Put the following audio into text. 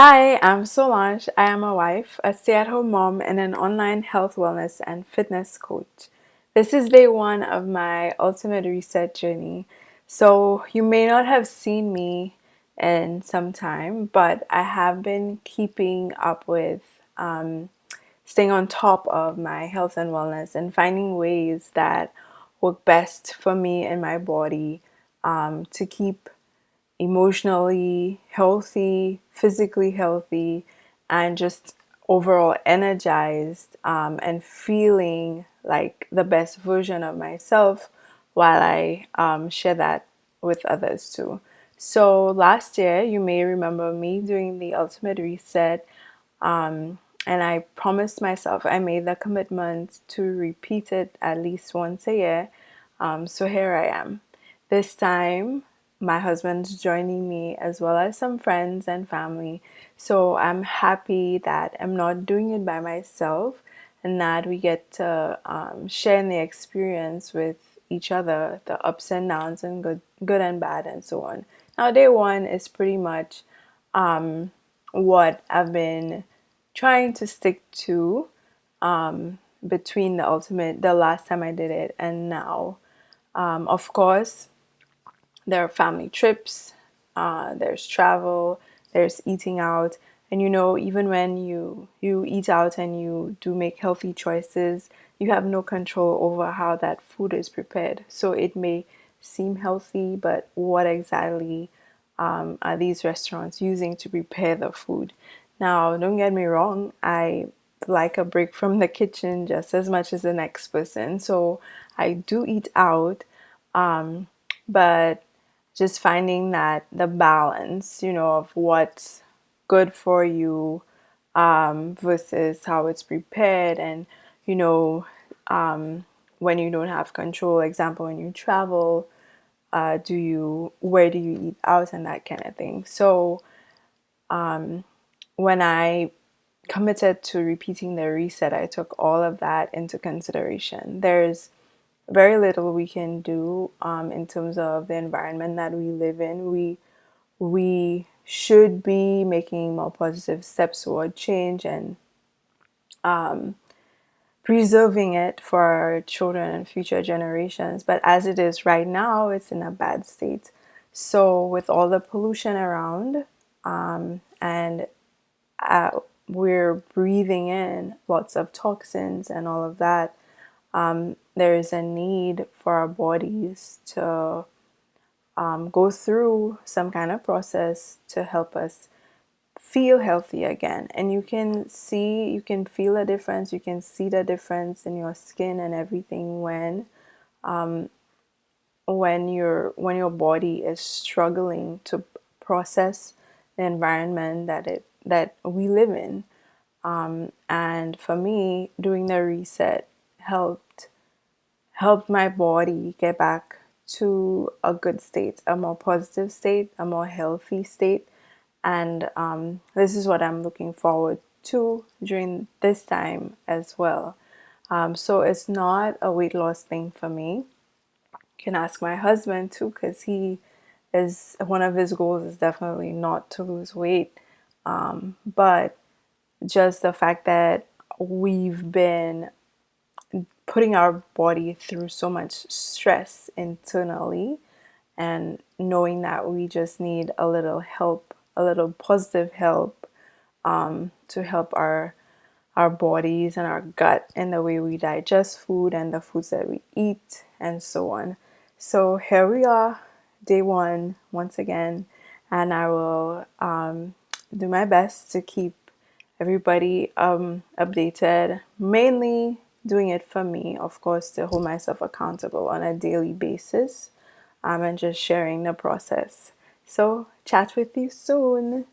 Hi, I'm Solange. I am a wife, a stay-at-home mom, and an online health, wellness, and fitness coach. This is day one of my ultimate reset journey. So you may not have seen me in some time, but I have been keeping up with staying on top of my health and wellness and finding ways that work best for me and my body to keep emotionally healthy, physically healthy, and just overall energized and feeling like the best version of myself while I share that with others too. So last year, you may remember me doing the ultimate reset, and I promised myself, I made the commitment to repeat it at least once a year. So here I am. This time, my husband's joining me as well as some friends and family. So I'm happy that I'm not doing it by myself and that we get to share in the experience with each other, the ups and downs and good and bad and so on. Now, day one is pretty much what I've been trying to stick to between the last time I did it and now. Of course, there are family trips, there's travel, there's eating out, and even when you eat out and you do make healthy choices, you have no control over how that food is prepared. So it may seem healthy, but what exactly are these restaurants using to prepare the food? Now, don't get me wrong, I like a break from the kitchen just as much as the next person, so I do eat out, but just finding that the balance, of what's good for you versus how it's prepared, and you know, when you don't have control, example, when you travel, where do you eat out and that kind of thing. So when I committed to repeating the reset, I took all of that into consideration. There's very little we can do in terms of the environment that we live in. We should be making more positive steps toward change and preserving it for our children and future generations. But as it is right now, it's in a bad state. So with all the pollution around, and uh, we're breathing in lots of toxins and all of that, there is a need for our bodies to go through some kind of process to help us feel healthy again. And you can feel a difference, you can see the difference in your skin and everything when your body is struggling to process the environment that we live in. And for me, doing the reset helped my body get back to a good state, a more positive state, a more healthy state. And this is what I'm looking forward to during this time as well. So it's not a weight loss thing for me. You can ask my husband too, because he is one of his goals is definitely not to lose weight. But just the fact that we've been putting our body through so much stress internally, and knowing that we just need a little help, a little positive help, to help our bodies and our gut and the way we digest food and the foods that we eat and so on. So here we are, day one once again, and I will do my best to keep everybody updated, mainly doing it for me, of course, to hold myself accountable on a daily basis, and just sharing the process. So chat with you soon.